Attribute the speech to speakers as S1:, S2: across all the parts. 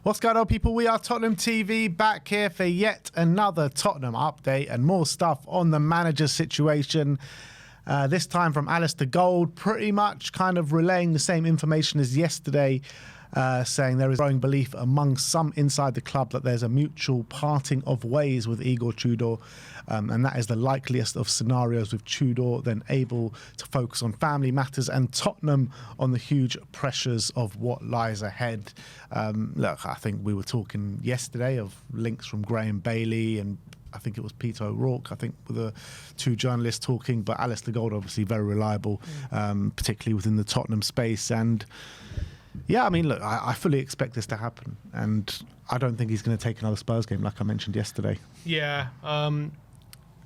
S1: What's going on, people? We are Tottenham TV, back here for yet another Tottenham update and more stuff on the manager situation. This time from Alistair Gold, pretty much kind of relaying the same information as yesterday, saying there is growing belief among some inside the club that there's a mutual parting of ways with Igor Tudor, and that is the likeliest of scenarios, with Tudor then able to focus on family matters and Tottenham on the huge pressures of what lies ahead. Look, I think we were talking yesterday of links from Graham Bailey and I think it was Peter O'Rourke, I think, were the two journalists talking, but Alistair Gold obviously very reliable, particularly within the Tottenham space. And yeah, I mean, look, I fully expect this to happen, and I don't think he's going to take another Spurs game like I mentioned yesterday.
S2: Yeah,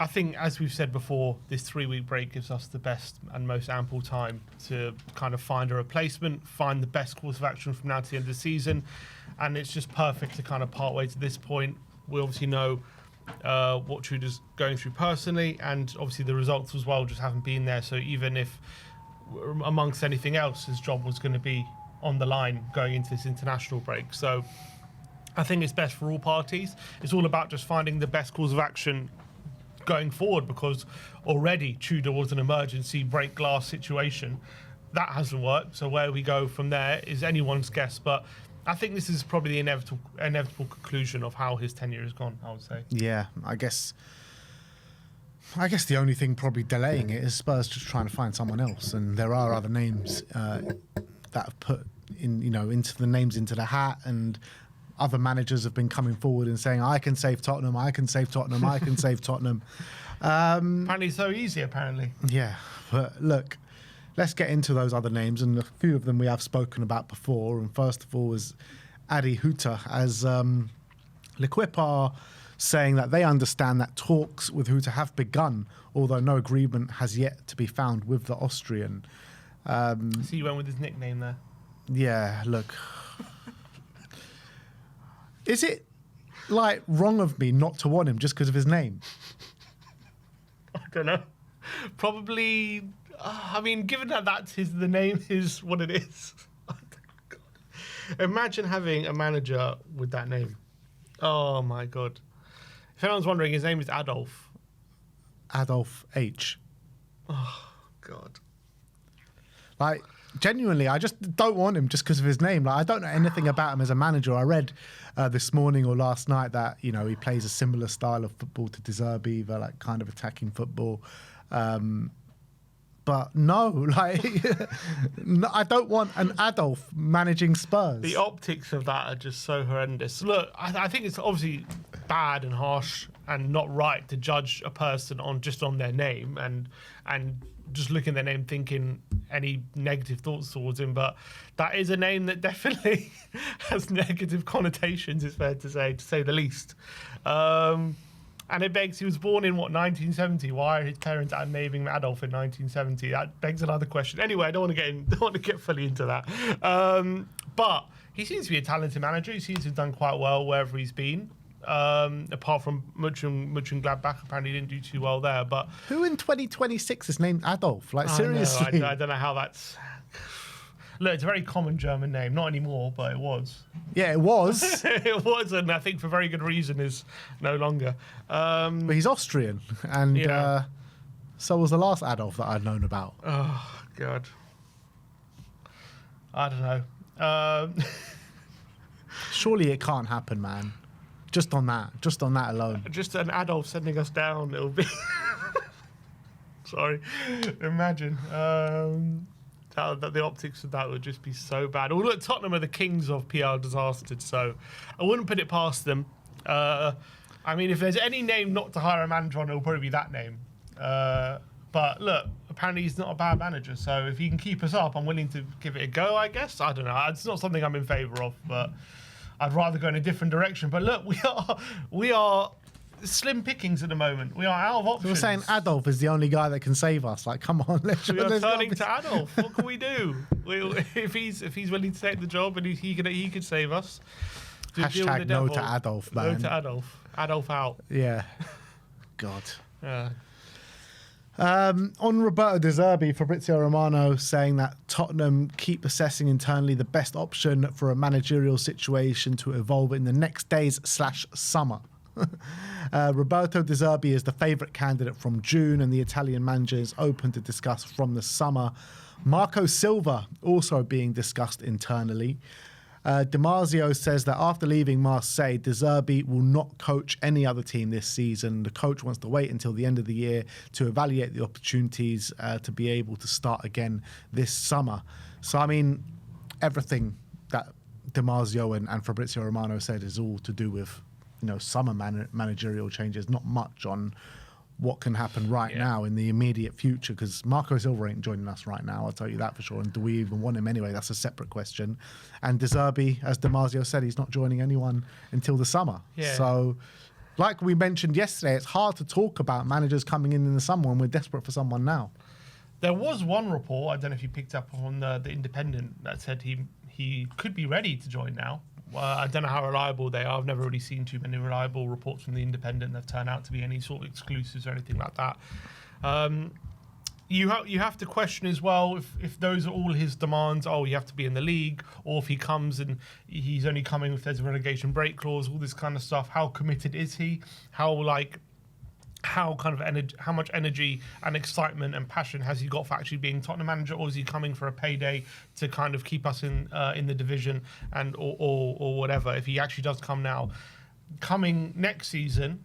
S2: I think, as we've said before, this 3-week break gives us the best and most ample time to kind of find a replacement, find the best course of action from now to the end of the season, and it's just perfect to kind of part ways at this point. We obviously know what Tudor's going through personally, and obviously the results as well just haven't been there. So even if, amongst anything else, his job was going to be on the line going into this international break. So I think it's best for all parties. It's all about just finding the best course of action going forward, because already Tudor was an emergency break glass situation. That hasn't worked. So where we go from there is anyone's guess. But I think this is probably the inevitable conclusion of how his tenure has gone, I would say.
S1: Yeah, I guess the only thing probably delaying it is Spurs just trying to find someone else, and there are other names that have put into the hat, and other managers have been coming forward and saying, I can save Tottenham, I can save Tottenham, I can save Tottenham.
S2: Apparently it's so easy, apparently.
S1: Yeah, but look, let's get into those other names, and a few of them we have spoken about before. And first of all is Adolf Hutter, as L'Equipe are saying that they understand that talks with Hutter have begun, although no agreement has yet to be found with the Austrian.
S2: I see you went with his nickname there.
S1: Yeah, look. Is it like wrong of me not to want him just because of his name?
S2: I don't know. Probably. I mean, given that the name is what it is. God. Imagine having a manager with that name. Oh my God. If anyone's wondering, his name is Adolf.
S1: Adolf H.
S2: Oh God.
S1: Like, genuinely, I just don't want him just because of his name. Like, I don't know anything about him as a manager. I read this morning or last night that, he plays a similar style of football to Zerbi, the like kind of attacking football. But no, like, no, I don't want an Adolf managing Spurs.
S2: The optics of that are just so horrendous. Look, I think it's obviously bad and harsh and not right to judge a person on their name and just looking at their name thinking any negative thoughts towards him. But that is a name that definitely has negative connotations, it's fair to say the least. And it begs, he was born in, 1970? Why are his parents naming him Adolf in 1970? That begs another question. Anyway, I don't want to get fully into that. But he seems to be a talented manager. He seems to have done quite well wherever he's been. Apart from Mönchengladbach, apparently didn't do too well there. But
S1: who in 2026 is named Adolf? Like, seriously?
S2: I don't know how that's... Look, it's a very common German name. Not anymore, but it was.
S1: Yeah, it was.
S2: It was, and I think for very good reason is no longer.
S1: But he's Austrian, and
S2: yeah.
S1: So was the last Adolf that I'd known about.
S2: Oh, God. I don't know.
S1: Surely it can't happen, man. Just on that alone.
S2: Just an Adolf sending us down, it'll be... Sorry. Imagine. That the optics of that would just be so bad. Although Tottenham are the kings of PR disasters, so I wouldn't put it past them. I mean, if there's any name not to hire a manager on, it'll probably be that name. But look, apparently he's not a bad manager, so if he can keep us up, I'm willing to give it a go, I guess. I don't know. It's not something I'm in favour of, but I'd rather go in a different direction. But look, we are slim pickings at the moment. We are out of options.
S1: So we're saying Adolf is the only guy that can save us. Like, come on,
S2: we are turning to Adolf. What can we do? If he's willing to take the job and he could save us.
S1: Hashtag no to Adolf, man.
S2: No to Adolf. Adolf out.
S1: Yeah. God.
S2: Yeah.
S1: On Roberto De Zerbi, Fabrizio Romano saying that Tottenham keep assessing internally the best option for a managerial situation to evolve in the next days/summer. Roberto De Zerbi is the favourite candidate from June, and the Italian manager is open to discuss from the summer. Marco Silva also being discussed internally. Damasio says that after leaving Marseille, De Zerbi will not coach any other team this season. The coach wants to wait until the end of the year to evaluate the opportunities to be able to start again this summer. So, I mean, everything that Damasio and Fabrizio Romano said is all to do with, summer managerial changes, not much on what can happen right now in the immediate future, because Marco Silva ain't joining us right now, I'll tell you that for sure. And do we even want him anyway? That's a separate question. And De Zerbi, as Damasio said, he's not joining anyone until the summer. Yeah. So, like we mentioned yesterday, it's hard to talk about managers coming in the summer when we're desperate for someone now.
S2: There was one report, I don't know if you picked up on the Independent, that said he could be ready to join now. I don't know how reliable they are. I've never really seen too many reliable reports from the Independent that turn out to be any sort of exclusives or anything like that. You have to question as well if those are all his demands. Oh, you have to be in the league, or if he comes and he's only coming if there's a relegation break clause, all this kind of stuff. How committed is he? How much energy and excitement and passion has he got for actually being Tottenham manager, or is he coming for a payday to kind of keep us in the division and or whatever? If he actually does come now, coming next season,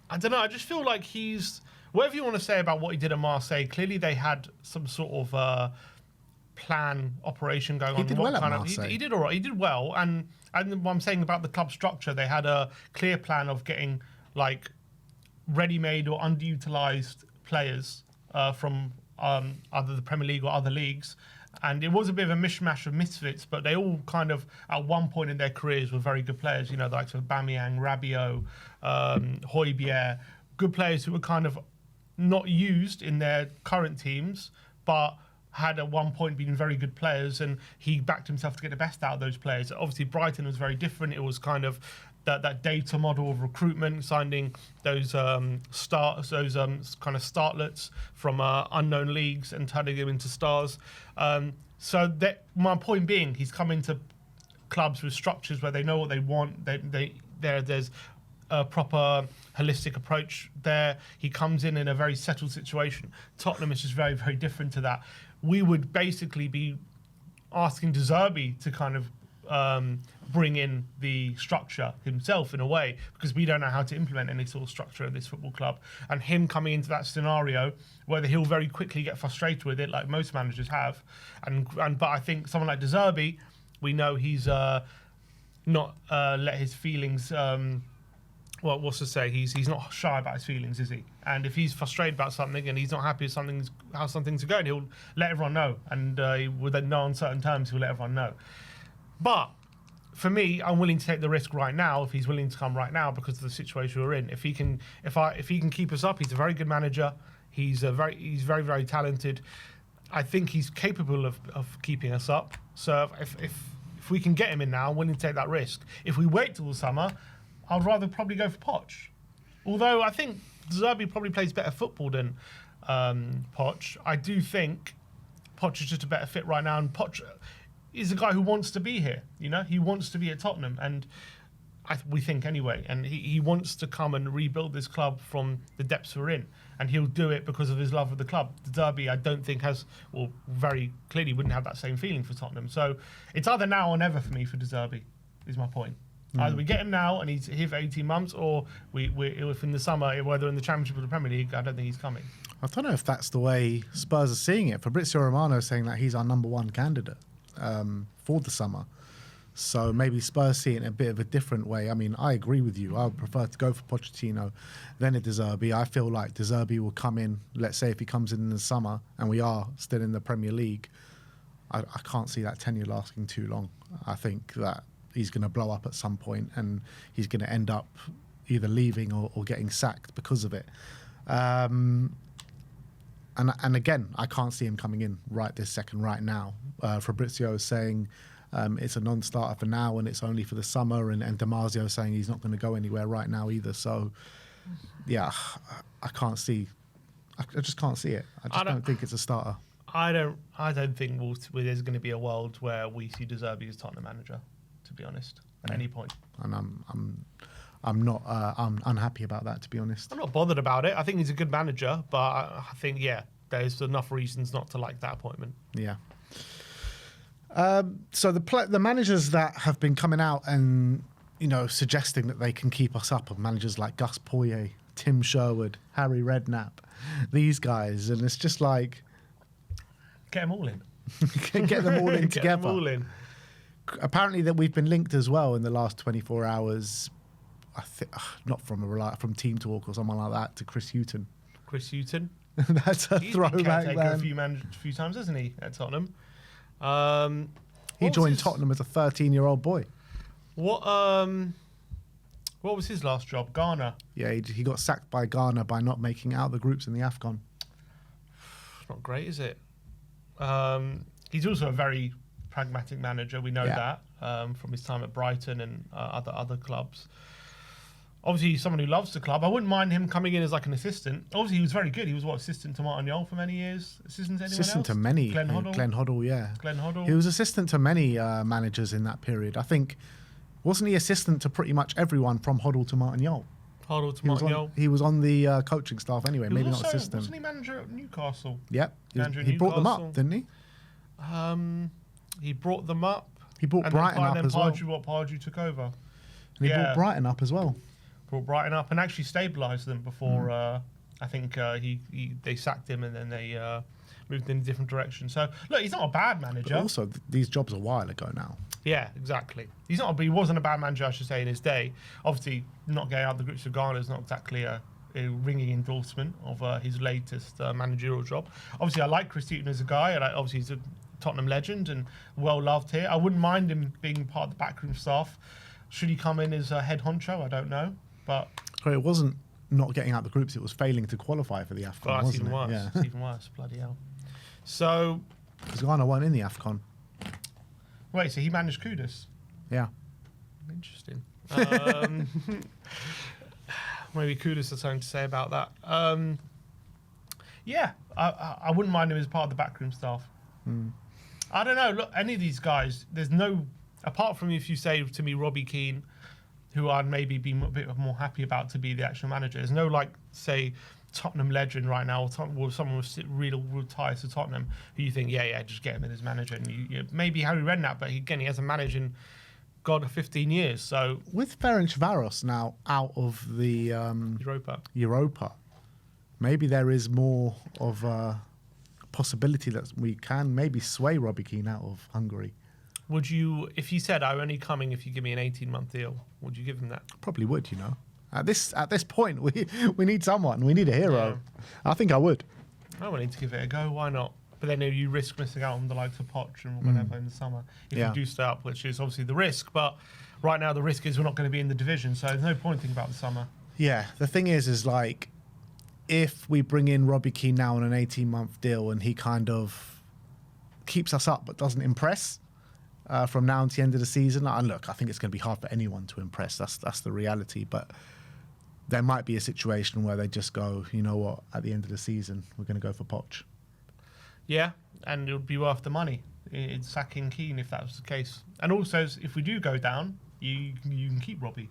S2: I don't know. I just feel like he's, whatever you want to say about what he did at Marseille, clearly they had some sort of plan operation going on.
S1: He did well at Marseille.
S2: He did all right. He did well, and what I'm saying about the club structure, they had a clear plan of getting like ready-made or underutilized players from either the Premier League or other leagues, and it was a bit of a mishmash of misfits, but they all kind of at one point in their careers were very good players, the likes of Aubameyang, Rabiot, Højbjerg, good players who were kind of not used in their current teams but had at one point been very good players, and he backed himself to get the best out of those players. Obviously Brighton was very different. It was kind of that data model of recruitment, signing those kind of startlets from unknown leagues and turning them into stars. So that, my point being, he's come into clubs with structures where they know what they want. There's a proper holistic approach there. He comes in a very settled situation. Tottenham is just very, very different to that. We would basically be asking De Zerbi to kind of bring in the structure himself in a way, because we don't know how to implement any sort of structure at this football club. And him coming into that scenario, whether he'll very quickly get frustrated with it, like most managers have, but I think someone like De Zerbi, we know he's not let his feelings. Well, what's to say? He's not shy about his feelings, is he? And if he's frustrated about something and he's not happy with how some things are going, he'll let everyone know, and with no uncertain terms, he'll let everyone know. But for me, I'm willing to take the risk right now if he's willing to come right now because of the situation we're in. If he can keep us up, he's a very good manager. He's very, very talented. I think he's capable of keeping us up. So if we can get him in now, I'm willing to take that risk. If we wait till the summer, I'd rather probably go for Poch. Although I think Zerbi probably plays better football than Poch. I do think Poch is just a better fit right now, and Poch is a guy who wants to be here. He wants to be at Tottenham, and we think anyway. And he wants to come and rebuild this club from the depths we're in, and he'll do it because of his love of the club. The Derby, I don't think very clearly wouldn't have that same feeling for Tottenham. So it's either now or never for me for De Zerbi, is my point. Either we get him now and he's here for 18 months, or if in the summer, whether in the Championship or the Premier League, I don't think he's coming.
S1: I don't know if that's the way Spurs are seeing it. Fabrizio Romano is saying that he's our number one candidate for the summer. So maybe Spurs see it in a bit of a different way. I mean, I agree with you. I would prefer to go for Pochettino than a De Zerbi. I feel like De Zerbi will come in, let's say if he comes in the summer and we are still in the Premier League, I can't see that tenure lasting too long. I think that he's going to blow up at some point and he's going to end up either leaving or getting sacked because of it. And again, I can't see him coming in right this second, right now. Fabrizio is saying it's a non-starter for now and it's only for the summer, and Damasio saying he's not going to go anywhere right now either. So, yeah, I can't see I just can't see it. I just don't think it's a starter.
S2: I don't think there's going to be a world where we see De Zerbi as Tottenham manager, to be honest, at any point.
S1: And I'm unhappy about that, to be honest.
S2: I'm not bothered about it. I think he's a good manager, but I think, there's enough reasons not to like that appointment.
S1: Yeah. So the managers that have been coming out and, suggesting that they can keep us up are managers like Gus Poyet, Tim Sherwood, Harry Redknapp, these guys. And it's just like...
S2: Get them all in.
S1: Get them all in
S2: Get
S1: together.
S2: them all in.
S1: Apparently that we've been linked as well in the last 24 hours, I think, not from Team Talk or someone like that, to Chris Hughton.
S2: Chris Hughton?
S1: That's a
S2: He's
S1: throwback,
S2: been
S1: man.
S2: a few times, hasn't he, at Tottenham?
S1: He joined Tottenham as a 13-year-old boy.
S2: What was his last job? Ghana?
S1: Yeah, he got sacked by Ghana by not making out the groups in the AFCON.
S2: It's not great, is it? He's also a very pragmatic manager. We know that from his time at Brighton and other clubs. Obviously, he's someone who loves the club. I wouldn't mind him coming in as like an assistant. Obviously, he was very good. He was assistant to Martin Jol for many years. Assistant to anyone
S1: Assistant
S2: else?
S1: to many.
S2: Glenn Hoddle.
S1: Glenn Hoddle, yeah.
S2: Glenn Hoddle.
S1: He was assistant to many managers in that period. I think, wasn't he assistant to pretty much everyone from Hoddle to Martin Jol?
S2: Hoddle to Martin Jol.
S1: He was on the coaching staff anyway, maybe not assistant.
S2: Wasn't he manager at Newcastle?
S1: Yep. He brought them up, didn't he?
S2: He brought them up.
S1: He brought Brighton up as well.
S2: Pardew took over.
S1: And he brought Brighton up as well.
S2: Brought Brighton up and actually stabilised them before I think they sacked him and then they moved in a different direction. So look, he's not a bad manager.
S1: But also, these jobs are a while ago now.
S2: Yeah, exactly. He wasn't a bad manager, I should say, in his day. Obviously, not getting out of the groups of Ghana is not exactly a ringing endorsement of his latest managerial job. Obviously, I like Chris Hughton as a guy, and obviously he's a Tottenham legend and well loved here. I wouldn't mind him being part of the backroom staff. Should he come in as a head honcho? I don't know. But
S1: it wasn't not getting out the groups; it was failing to qualify for the AFCON.
S2: Well,
S1: wasn't
S2: even
S1: it?
S2: worse.
S1: Yeah.
S2: It's even worse. Bloody hell. So,
S1: because Ghana weren't in the AFCON.
S2: Wait, so he managed Kudus?
S1: Yeah.
S2: Interesting. Maybe Kudus has something to say about that. I wouldn't mind him as part of the backroom staff. I don't know. Look, any of these guys, there's no, apart from if you say to me Robbie Keane, who I'd maybe be a bit more happy about to be the actual manager. There's no, say, Tottenham legend right now, or someone with real ties to Tottenham, who you think, just get him in as manager. And maybe Harry Redknapp, but he hasn't managed in, 15 years. So
S1: with Ferencvaros now out of the Europa, maybe there is more of a possibility that we can maybe sway Robbie Keane out of Hungary.
S2: Would you, if he said, I'm only coming if you give me an 18-month deal, would you give him that?
S1: Probably would, At this point, we need someone. We need a hero. Yeah. I think I would.
S2: I would need to give it a go. Why not? But then you risk missing out on the likes of Poch and whatever in the summer if you do stay up, which is obviously the risk. But right now the risk is we're not going to be in the division, so there's no point thinking about the summer. Yeah,
S1: the thing is like, if we bring in Robbie Keane now on an 18-month deal and he kind of keeps us up but doesn't impress from now until the end of the season, and look, I think it's going to be hard for anyone to impress. That's the reality. But there might be a situation where they just go, you know what, at the end of the season, we're going to go for Poch.
S2: Yeah, and it would be worth the money in sacking Keane if that was the case. And also, if we do go down, you can keep Robbie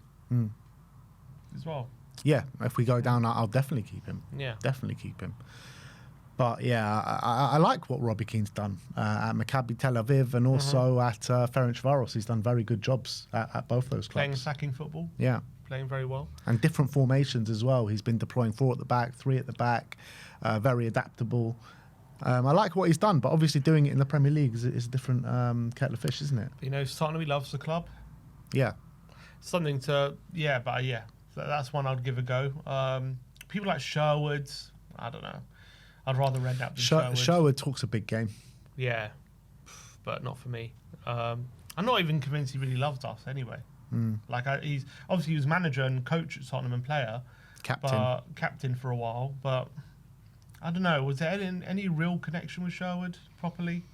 S2: as well. Yeah, if we go down, I'll definitely keep him. Yeah, definitely keep him. But yeah, I like what Robbie Keane's done at Maccabi Tel Aviv and also at Ferencvaros. He's done very good jobs at both those clubs. Playing attacking football. Yeah. Playing very well. And different formations as well. He's been deploying 4 at the back, 3 at the back, very adaptable. I like what he's done, but obviously doing it in the Premier League is a different kettle of fish, isn't it? Tottenham loves the club. Yeah. Something to, that's one I'd give a go. People like Sherwood, I don't know. I'd rather Redknapp than Sherwood. Sherwood talks a big game. Yeah, but not for me. I'm not even convinced he really loves us anyway. He was manager and coach at Tottenham and player. Captain for a while, but I don't know. Was there any real connection with Sherwood properly?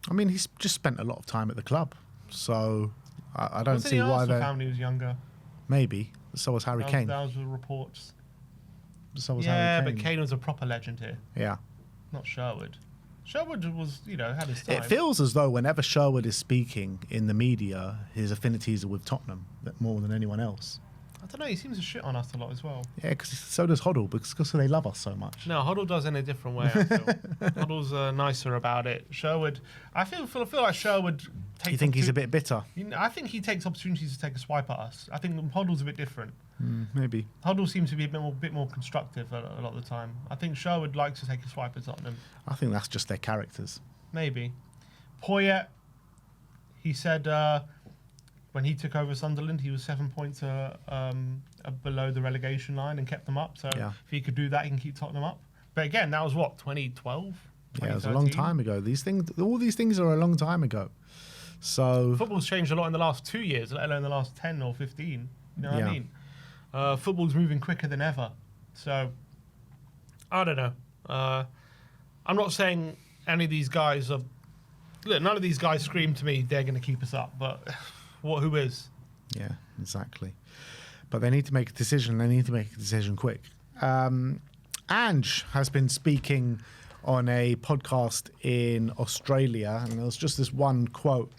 S2: I mean, he's just spent a lot of time at the club, so I don't see why they. Wasn't he when he was younger? Maybe. So was Harry Kane. Those were reports.
S1: So was
S2: yeah,
S1: Harry Kane.
S2: but Kane was a proper legend here,
S1: Yeah.
S2: not Sherwood. Sherwood was, had his time.
S1: It feels as though whenever Sherwood is speaking in the media, his affinities are with Tottenham more than anyone else.
S2: I don't know, he seems to shit on us a lot as well.
S1: Yeah, because so does Hoddle, because they love us so much.
S2: No, Hoddle does in a different way, I feel. Hoddle's nicer about it. Sherwood, I feel like Sherwood takes...
S1: You think he's a bit bitter?
S2: I think he takes opportunities to take a swipe at us. I think Hoddle's a bit different.
S1: Maybe.
S2: Hoddle seems to be a bit more constructive a lot of the time. I think Sherwood likes to take a swipe at Tottenham.
S1: I think that's just their characters.
S2: Maybe. Poyet, he said when he took over Sunderland, he was 7 points below the relegation line and kept them up. So if he could do that, he can keep Tottenham up. But again, that was what, 2012?
S1: Yeah, it was a long time ago. All these things are a long time ago. So
S2: football's changed a lot in the last 2 years, let alone the last 10 or 15. You know what I mean? Football's moving quicker than ever. So, I don't know. I'm not saying any of these guys are... Look, none of these guys scream to me they're going to keep us up, but who is?
S1: Yeah, exactly. But they need to make a decision. They need to make a decision quick. Ange has been speaking on a podcast in Australia, and there was just this one quote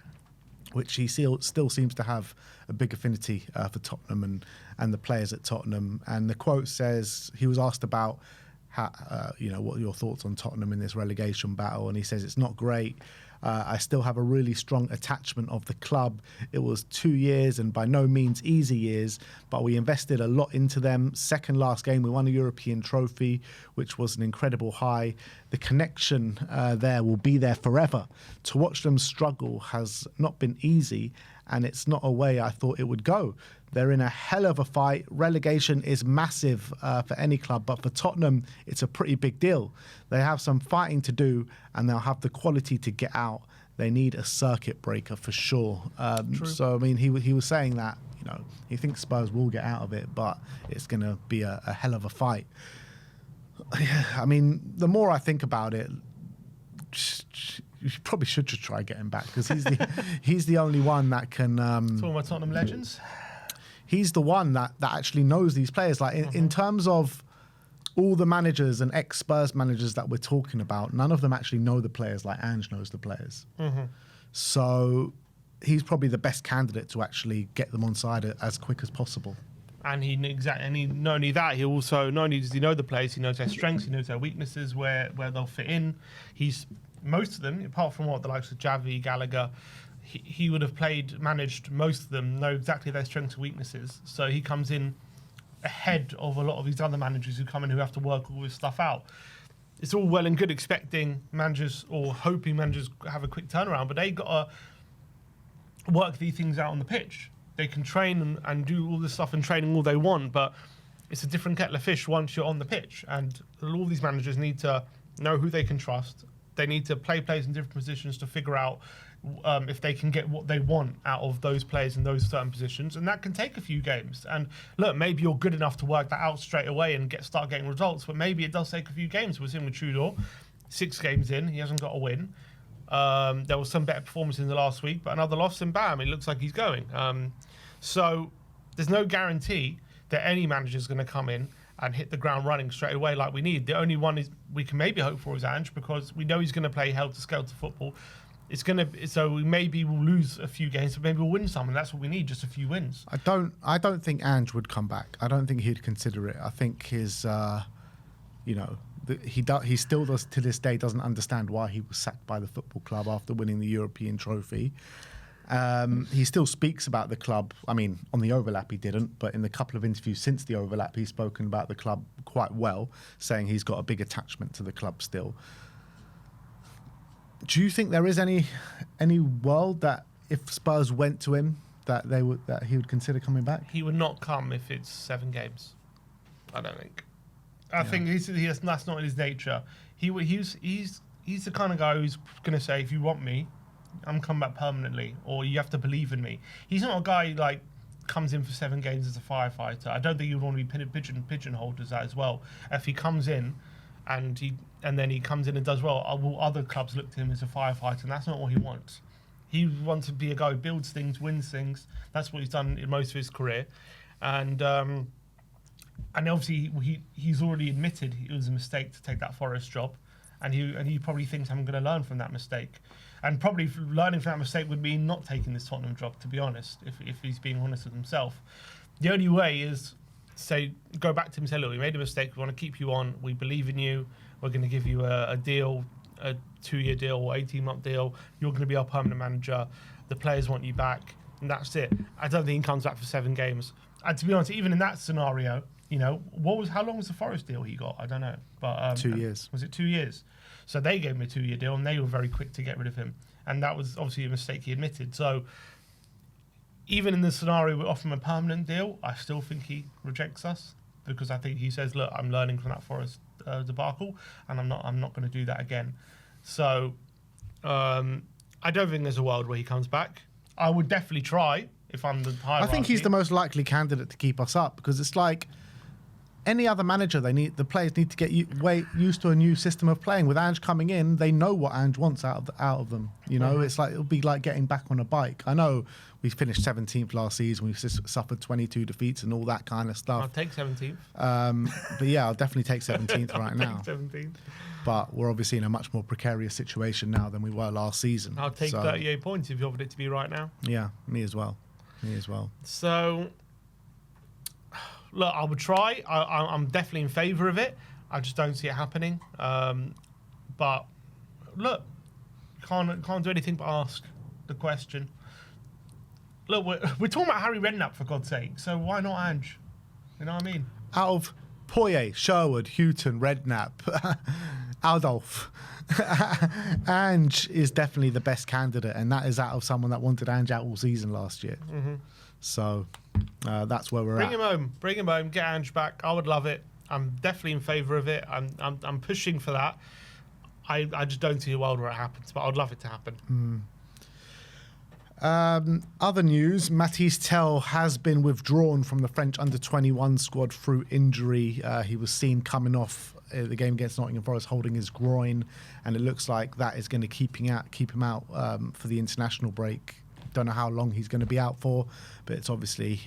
S1: which he still seems to have a big affinity for Tottenham and the players at Tottenham. And the quote says, he was asked about how, what are your thoughts on Tottenham in this relegation battle, and he says it's not great. I still have a really strong attachment of the club. It was 2 years and by no means easy years, but we invested a lot into them. Second last game, we won a European trophy, which was an incredible high. The connection there will be there forever. To watch them struggle has not been easy, and it's not a way I thought it would go. They're in a hell of a fight. Relegation is massive for any club, but for Tottenham, it's a pretty big deal. They have some fighting to do, and they'll have the quality to get out. They need a circuit breaker for sure. So, I mean, he was saying that, he thinks Spurs will get out of it, but it's going to be a hell of a fight. I mean, the more I think about it, you probably should just try get him back, because he's the only one that can...
S2: Talking about Tottenham legends?
S1: He's the one that actually knows these players. Like in terms of all the managers and ex-Spurs managers that we're talking about, none of them actually know the players like Ange knows the players. So he's probably the best candidate to actually get them on side as quick as possible.
S2: And not only that, he also not only does he know the players, he knows their strengths, he knows their weaknesses, where they'll fit in. Most of them, apart from the likes of Javi, Gallagher, he would have managed most of them, know exactly their strengths and weaknesses. So he comes in ahead of a lot of these other managers who come in who have to work all this stuff out. It's all well and good expecting managers or hoping managers have a quick turnaround, but they got to work these things out on the pitch. They can train and do all this stuff in training all they want, but it's a different kettle of fish once you're on the pitch. And all these managers need to know who they can trust. They need to play players in different positions to figure out if they can get what they want out of those players in those certain positions, and that can take a few games. And look, maybe you're good enough to work that out straight away and start getting results, but maybe it does take a few games. We're seeing with Tudor, 6 games in, he hasn't got a win. There was some better performance in the last week, but another loss, and bam, it looks like he's going. So there's no guarantee that any manager is going to come in and hit the ground running straight away like we need. The only one we can maybe hope for is Ange, because we know he's going to play helter-skelter football. So maybe we'll lose a few games, but maybe we'll win some, and that's what we need, just a few wins.
S1: I don't think Ange would come back. I don't think he'd consider it. I think his, he still does to this day doesn't understand why he was sacked by the football club after winning the European trophy. He still speaks about the club. I mean, on the overlap he didn't, but in the couple of interviews since the overlap, he's spoken about the club quite well, saying he's got a big attachment to the club still. Do you think there is any world that if Spurs went to him that he would consider coming back?
S2: He would not come if it's 7 games. I don't think. I think that's not in his nature. He's the kind of guy who's going to say, if you want me, I'm coming back permanently, or you have to believe in me. He's not a guy like comes in for 7 games as a firefighter. I don't think he would want to be pigeonholed as that as well. If he comes in and then he comes in and does well, will other clubs look to him as a firefighter? And that's not what he wants. He wants to be a guy who builds things, wins things. That's what he's done in most of his career. And And obviously he's already admitted it was a mistake to take that Forest job, and he probably thinks I'm going to learn from that mistake, and probably learning from that mistake would mean not taking this Tottenham job, to be honest, if he's being honest with himself. The only way is go back to him and say, look, we made a mistake, we want to keep you on, we believe in you, we're going to give you a deal, a 2-year deal or 18-month deal, you're going to be our permanent manager, the players want you back, and that's it. I don't think he comes back for 7 games. And to be honest, even in that scenario, how long was the Forest deal he got? I don't know. But
S1: 2 years.
S2: Was it 2 years? So they gave him a 2-year deal, and they were very quick to get rid of him. And that was obviously a mistake he admitted. So even in the scenario we offer him a permanent deal, I still think he rejects us, because I think he says, look, I'm learning from that Forest debacle, and I'm not going to do that again. So I don't think there's a world where he comes back. I would definitely try if I'm the hierarchy.
S1: I think he's the most likely candidate to keep us up, because it's like any other manager, the players need to get used to a new system of playing. With Ange coming in, they know what Ange wants out of them. It's like it'll be like getting back on a bike. I know we finished 17th last season. We suffered 22 defeats and all that kind of stuff.
S2: I'll take 17th.
S1: But yeah, I'll definitely take 17th right now.
S2: 17th.
S1: But we're obviously in a much more precarious situation now than we were last season.
S2: I'll take 38 points if you offered it to be right now.
S1: Yeah, me as well.
S2: So, look, I would try. I'm definitely in favour of it. I just don't see it happening. But look, can't do anything but ask the question. Look, we're talking about Harry Redknapp, for God's sake. So why not Ange? You know what I mean?
S1: Out of Poyet, Sherwood, Houghton, Redknapp, Adolf, Ange is definitely the best candidate, and that is out of someone that wanted Ange out all season last year.
S2: Mm-hmm.
S1: So that's where we're
S2: Bring
S1: at.
S2: him home, get Ange back. I would love it. I'm definitely in favour of it. I'm pushing for that. I just don't see a world where it happens, but I'd love it to happen.
S1: Other news, Mathys Tel has been withdrawn from the French under-21 squad through injury. He was seen coming off the game against Nottingham Forest holding his groin, and it looks like that is going to keep him out for the international break. Don't know how long he's going to be out for, but it's obviously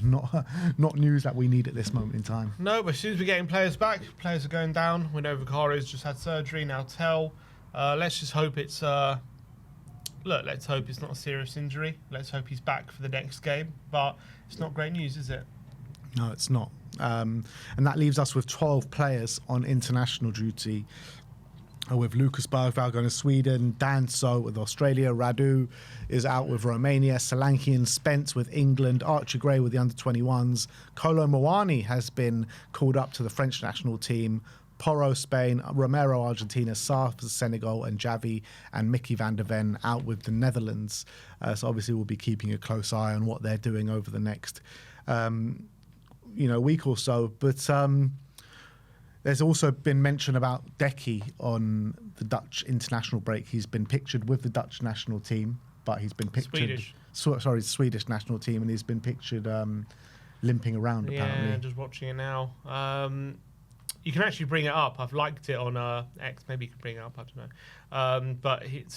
S1: not news that we need at this moment in time.
S2: No, but as soon as we're getting players back, players are going down. We know Vicario's just had surgery, now Tel. Let's just hope it's... let's hope it's not a serious injury. Let's hope he's back for the next game. But it's not great news, is it?
S1: No, it's not. And that leaves us with 12 players on international duty, with Lucas Bergvall going to Sweden, Dan So with Australia, Radu is out with Romania, Solanke and Spence with England, Archie Gray with the under-21s, Kolo Muani has been called up to the French national team, Porro, Spain, Romero, Argentina, Sarr for Senegal, and Javi and Mickey van der Ven out with the Netherlands. So obviously we'll be keeping a close eye on what they're doing over the next week or so. But there's also been mention about Decky on the Dutch international break. He's been pictured with the Dutch national team, but he's been pictured... Swedish national team, and he's been pictured limping around, apparently.
S2: Yeah, just watching it now. You can actually bring it up. I've liked it on X. Maybe you can bring it up. I don't know. But it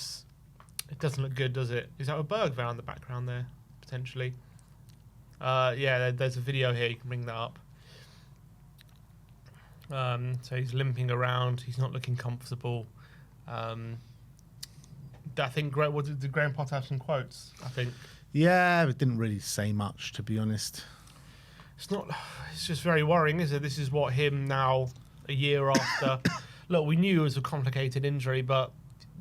S2: doesn't look good, does it? Is that a Bergvall in the background there, potentially? Yeah, there's a video here. You can bring that up. So he's limping around. He's not looking comfortable. I think, did Graham Potter have some quotes? I think.
S1: Yeah, it didn't really say much, to be honest.
S2: It's just very worrying, isn't it? This is what him now, a year after. Look, we knew it was a complicated injury, but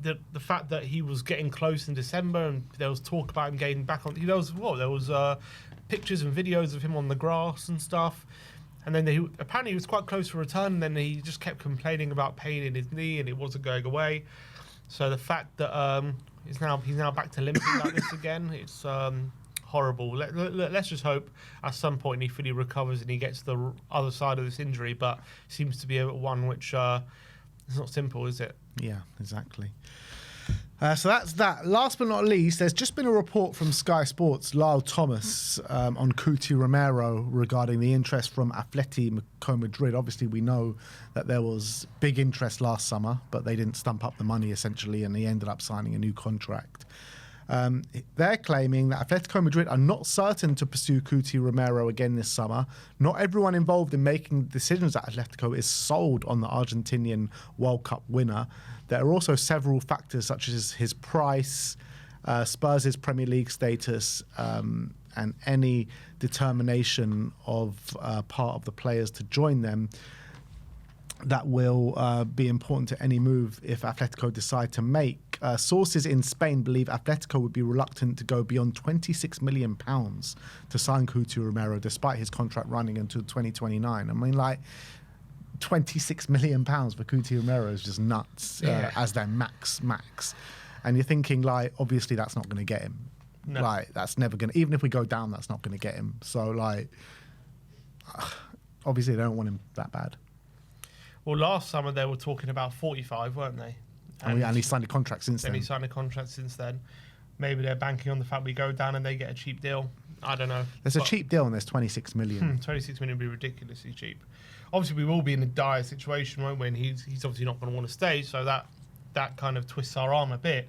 S2: the fact that he was getting close in December and there was talk about him getting back on... There was pictures and videos of him on the grass and stuff. And then apparently he was quite close for return, and then he just kept complaining about pain in his knee and it wasn't going away. So the fact that he's now back to limping like this again, it's... horrible. Let's just hope at some point he fully recovers and he gets the other side of this injury, but it seems to be one which is not simple, is it?
S1: Yeah, exactly. So that's that. Last but not least, there's just been a report from Sky Sports, Lyle Thomas, on Cuti Romero regarding the interest from Atletico Madrid. Obviously, we know that there was big interest last summer, but they didn't stump up the money, essentially, and he ended up signing a new contract. They're claiming that Atletico Madrid are not certain to pursue Cuti Romero again this summer. Not everyone involved in making decisions at Atletico is sold on the Argentinian World Cup winner. There are also several factors such as his price, Spurs' Premier League status, and any determination of part of the players to join them that will be important to any move if Atletico decide to make. Sources in Spain believe Atletico would be reluctant to go beyond £26 million to sign Cuti Romero, despite his contract running until 2029. I mean, like, £26 million for Cuti Romero is just nuts as their max. And you're thinking, like, obviously that's not going to get him.
S2: No.
S1: Like, that's never going to, even if we go down, that's not going to get him. So, like, obviously they don't want him that bad.
S2: Well, last summer they were talking about 45, weren't they?
S1: And he signed a contract since then.
S2: He signed a contract since then. Maybe they're banking on the fact we go down and they get a cheap deal. I don't know.
S1: There's a cheap deal and there's 26 million.
S2: 26 million would be ridiculously cheap. Obviously, we will be in a dire situation, won't we? And he's obviously not going to want to stay, so that kind of twists our arm a bit.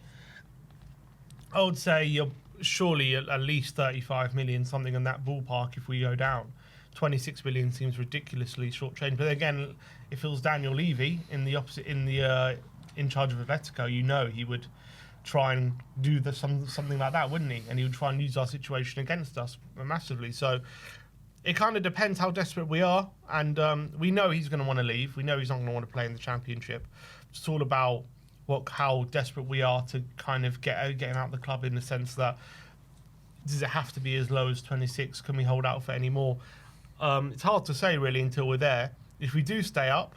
S2: I would say you're surely at least 35 million, something in that ballpark if we go down. 26 million seems ridiculously short change. But again, if it was Daniel Levy in charge of Atletico, he would try and do something like that, wouldn't he? And he would try and use our situation against us massively. So it kind of depends how desperate we are. And we know he's going to want to leave. We know he's not going to want to play in the Championship. It's all about how desperate we are to kind of get him out of the club, in the sense that, does it have to be as low as 26? Can we hold out for any more? It's hard to say, really, until we're there. If we do stay up,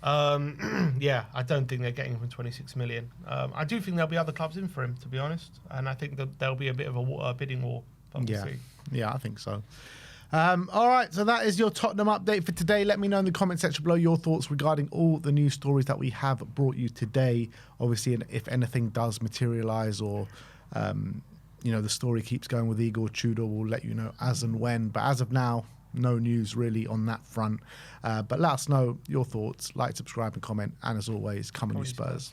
S2: I don't think they're getting him for 26 million. I do think there'll be other clubs in for him, to be honest. And I think that there'll be a bit of a bidding war.
S1: Yeah, I think so. All right, so that is your Tottenham update for today. Let me know in the comment section below your thoughts regarding all the news stories that we have brought you today. Obviously, if anything does materialise or the story keeps going with Igor Tudor, we'll let you know as and when. But as of now, no news really on that front. But let us know your thoughts. Like, subscribe and comment. And as always, come on, you Spurs.